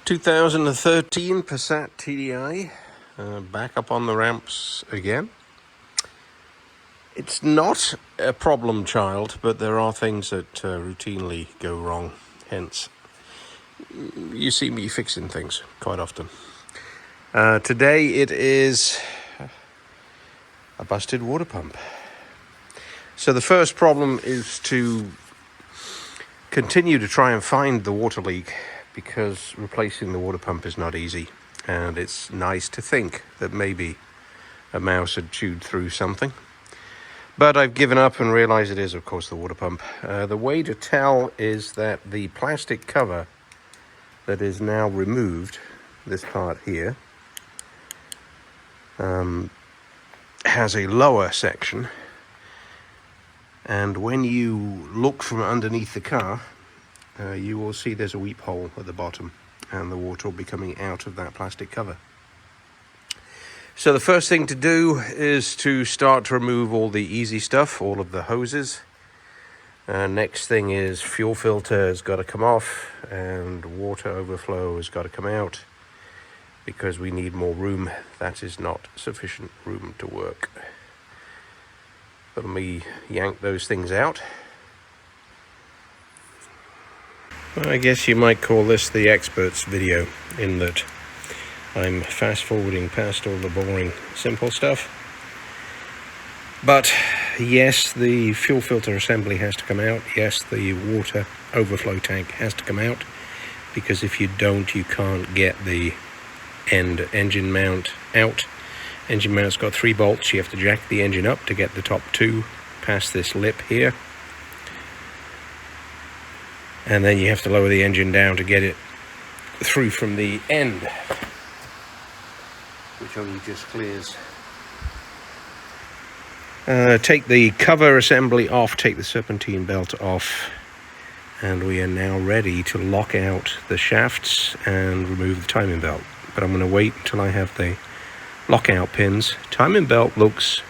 2013 Passat TDI, back up on the ramps again. It's not a problem child, but there are things that routinely go wrong. Hence, you see me fixing things quite often. Today it is a busted water pump. So the first problem is to continue to try and find the water leak, because replacing the water pump is not easy, and it's nice to think that maybe a mouse had chewed through something. But I've given up and realized it is, of course, the water pump. The way to tell is that the plastic cover that is now removed, this part here, has a lower section, and when you look from underneath the car, you will see there's a weep hole at the bottom, and the water will be coming out of that plastic cover. So the first thing to do is to start to remove all the easy stuff, all of the hoses. Next thing is fuel filter has got to come off, and water overflow has got to come out, because we need more room. That is not sufficient room to work. But let me yank those things out. I guess you might call this the experts video, in that I'm fast forwarding past all the boring, simple stuff. But yes, the fuel filter assembly has to come out. Yes, the water overflow tank has to come out, because if you don't, you can't get the end engine mount out. Engine mount's got 3 bolts. You have to jack the engine up to get the top 2 past this lip here. And then you have to lower the engine down to get it through from the end, which only just clears. Take the cover assembly off, take the serpentine belt off, and we are now ready to lock out the shafts and remove the timing belt. But I'm going to wait until I have the lockout pins. Timing belt looks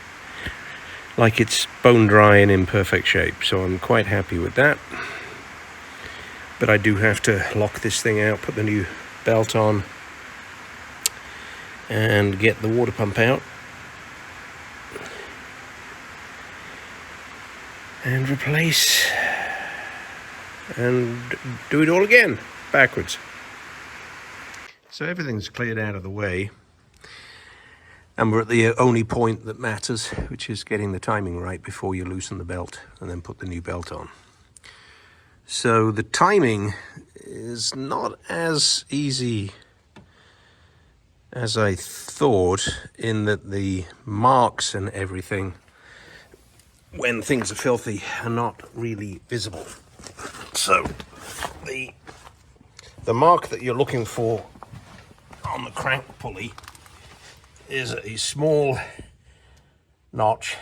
like it's bone dry and in perfect shape, so I'm quite happy with that. But I do have to lock this thing out, put the new belt on, and get the water pump out, and replace, and do it all again, backwards. So everything's cleared out of the way, and we're at the only point that matters, which is getting the timing right before you loosen the belt and then put the new belt on. So the timing is not as easy as I thought, in that the marks and everything, when things are filthy, are not really visible. So the mark that you're looking for on the crank pulley is a small notch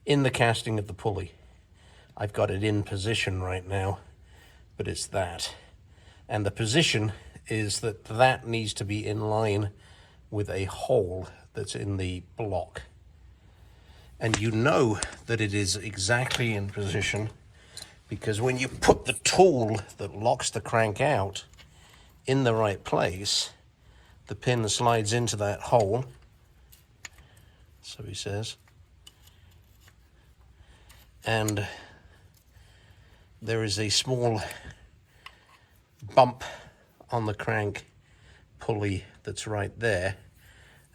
in the casting of the pulley. I've got it in position right now, but it's that. And the position is that that needs to be in line with a hole that's in the block. And you know that it is exactly in position, because when you put the tool that locks the crank out in the right place, the pin slides into that hole, so he says, and there is a small bump on the crank pulley that's right there,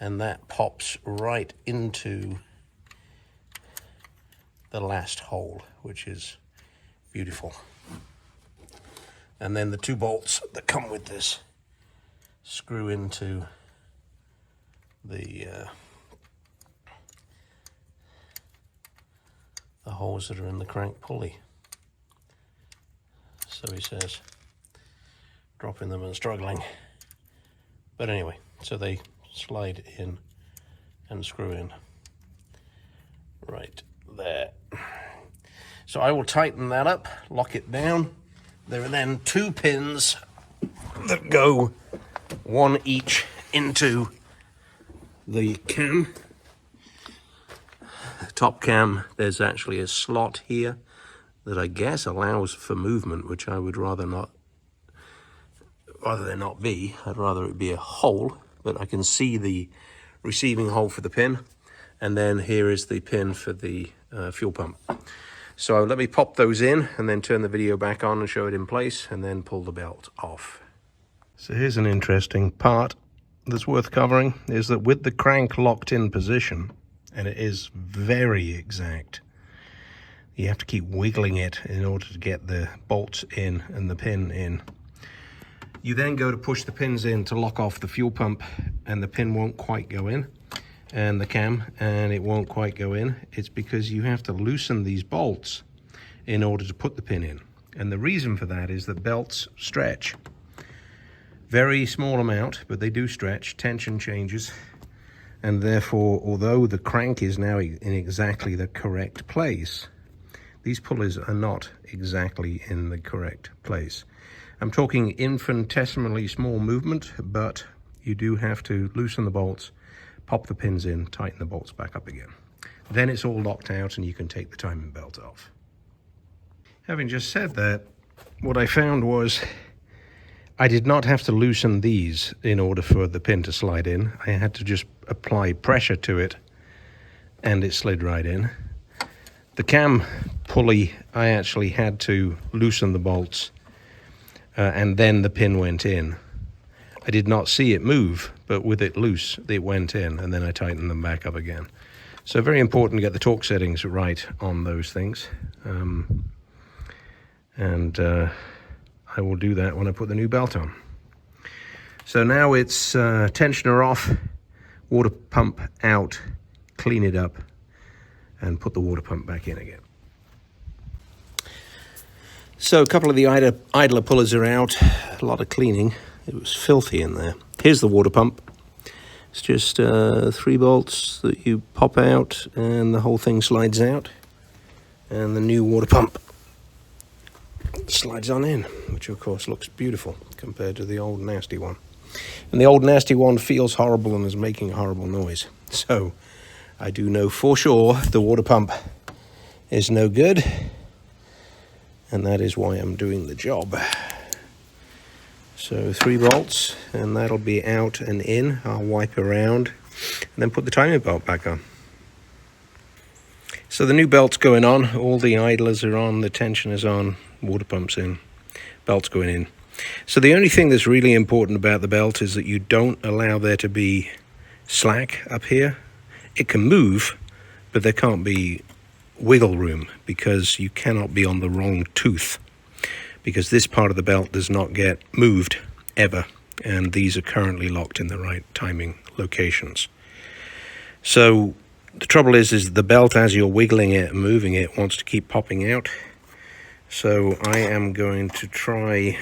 and that pops right into the last hole, which is beautiful. And then the 2 bolts that come with this screw into the holes that are in the crank pulley. So he says, dropping them and struggling. But anyway, so they slide in and screw in right there. So I will tighten that up, lock it down. There are then 2 pins that go, 1 each, into the cam. Top cam, there's actually a slot here that I guess allows for movement, which I would rather not rather there not be. I'd rather it be a hole, but I can see the receiving hole for the pin. And then here is the pin for the fuel pump. So let me pop those in and then turn the video back on and show it in place and then pull the belt off. So here's an interesting part that's worth covering, is that with the crank locked in position, and it is very exact, you have to keep wiggling it in order to get the bolts in and the pin in. You then go to push the pins in to lock off the fuel pump, and the pin won't quite go in, and the cam, and it won't quite go in. It's because you have to loosen these bolts in order to put the pin in. And the reason for that is that belts stretch. Very small amount, but they do stretch, tension changes, and therefore, although the crank is now in exactly the correct place, these pulleys are not exactly in the correct place. I'm talking infinitesimally small movement, but you do have to loosen the bolts, pop the pins in, tighten the bolts back up again. Then it's all locked out and you can take the timing belt off. Having just said that, what I found was I did not have to loosen these in order for the pin to slide in. I had to just apply pressure to it and it slid right in. The cam pulley, I actually had to loosen the bolts and then the pin went in. I did not see it move, but with it loose, it went in, and then I tightened them back up again. So very important to get the torque settings right on those things. I will do that when I put the new belt on. So now it's tensioner off, water pump out, clean it up, and put the water pump back in again. So a couple of the idler pullers are out, a lot of cleaning. It was filthy in there. Here's the water pump. It's just 3 bolts that you pop out and the whole thing slides out. And the new water pump slides on in, which of course looks beautiful compared to the old nasty one. And the old nasty one feels horrible and is making a horrible noise. So I do know for sure the water pump is no good. And that is why I'm doing the job. So 3 bolts, and that'll be out and in. I'll wipe around and then put the timing belt back on. So the new belt's going on, all the idlers are on, the tensioner's on, water pump's in, belt's going in. So the only thing that's really important about the belt is that you don't allow there to be slack up here. It can move, but there can't be wiggle room because you cannot be on the wrong tooth, because this part of the belt does not get moved ever, and these are currently locked in the right timing locations. So the trouble is the belt, as you're wiggling it and moving it, wants to keep popping out. So I am going to try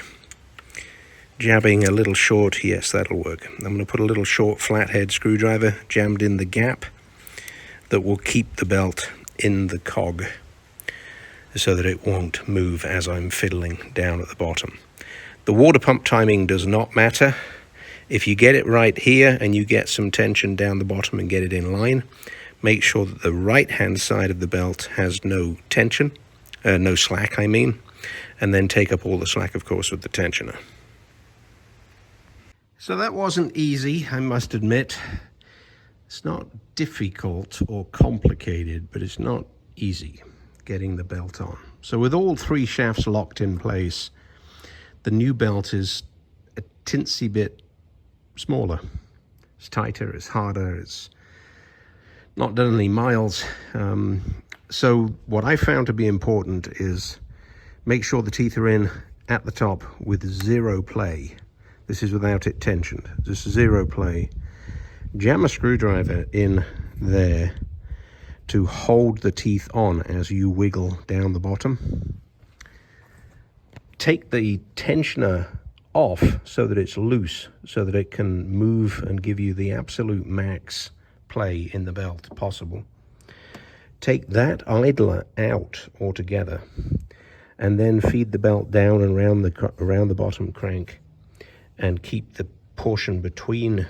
jabbing a little short, yes, that'll work. I'm going to put a little short flathead screwdriver jammed in the gap that will keep the belt in the cog so that it won't move as I'm fiddling down at the bottom. The water pump timing does not matter. If you get it right here and you get some tension down the bottom and get it in line, make sure that the right hand side of the belt has no tension, no slack I mean, and then take up all the slack of course with the tensioner. So that wasn't easy, I must admit. It's not difficult or complicated, but it's not easy getting the belt on. So with all 3 shafts locked in place, the new belt is a tinsy bit smaller. It's tighter, it's harder, it's not done any miles. So what I found to be important is make sure the teeth are in at the top with 0 play. This is without it tensioned, just 0 play. Jam a screwdriver in there to hold the teeth on as you wiggle down the bottom. Take the tensioner off so that it's loose, so that it can move and give you the absolute max play in the belt possible. Take that idler out altogether and then feed the belt down and around the bottom crank and keep the portion between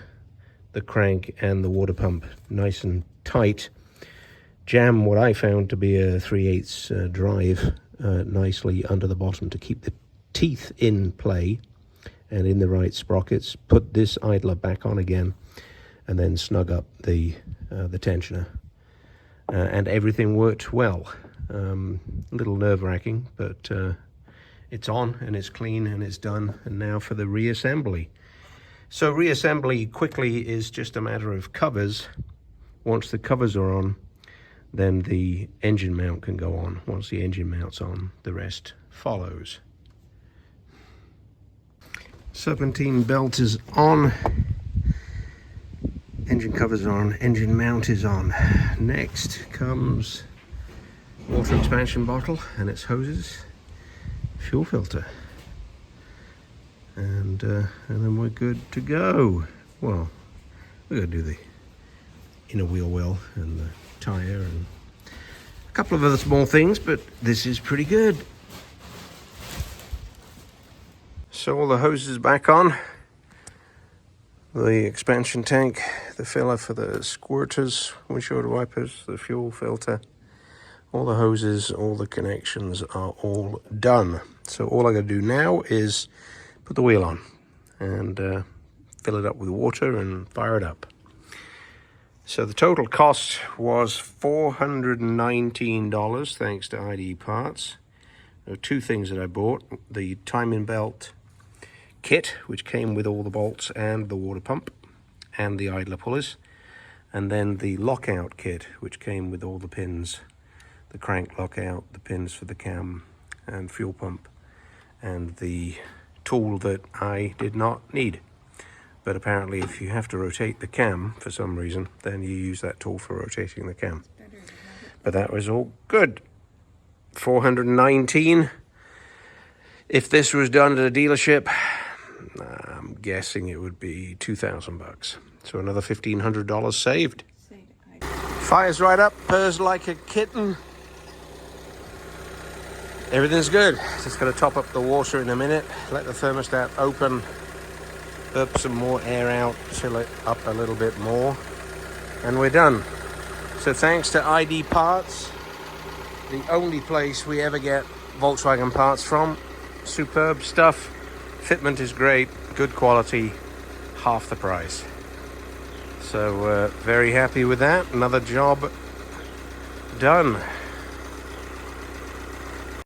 the crank and the water pump nice and tight. Jam what I found to be a 3/8 drive nicely under the bottom to keep the teeth in play and in the right sprockets, put this idler back on again, and then snug up the tensioner. And everything worked well. A little nerve-wracking, but it's on and it's clean and it's done. And now for the reassembly. So reassembly quickly is just a matter of covers. Once the covers are on, then the engine mount can go on. Once the engine mount's on, the rest follows. Serpentine belt is on. Engine covers are on, engine mount is on. Next comes water expansion bottle and its hoses, fuel filter, and then we're good to go. Well, we're going to do the inner wheel well and the tire and a couple of other small things, but this is pretty good. So all the hoses back on. The expansion tank, the filler for the squirters, windshield wipers, the fuel filter, all the hoses, all the connections are all done. So all I got to do now is put the wheel on and fill it up with water and fire it up. So the total cost was $419 thanks to ID Parts. There were two things that I bought: the timing belt kit, which came with all the bolts and the water pump and the idler pullers, and then the lockout kit, which came with all the pins, the crank lockout, the pins for the cam and fuel pump, and the tool that I did not need. But apparently if you have to rotate the cam for some reason, then you use that tool for rotating the cam. But that was all good. $419. If this was done at a dealership, I'm guessing it would be $2,000. So another $1,500 saved. Fires right up, purrs like a kitten. Everything's good. Just going to top up the water in a minute, let the thermostat open, burp some more air out, chill it up a little bit more, and we're done. So thanks to ID Parts, the only place we ever get Volkswagen parts from. Superb stuff. Fitment is great, good quality, half the price. So very happy with that. Another job done.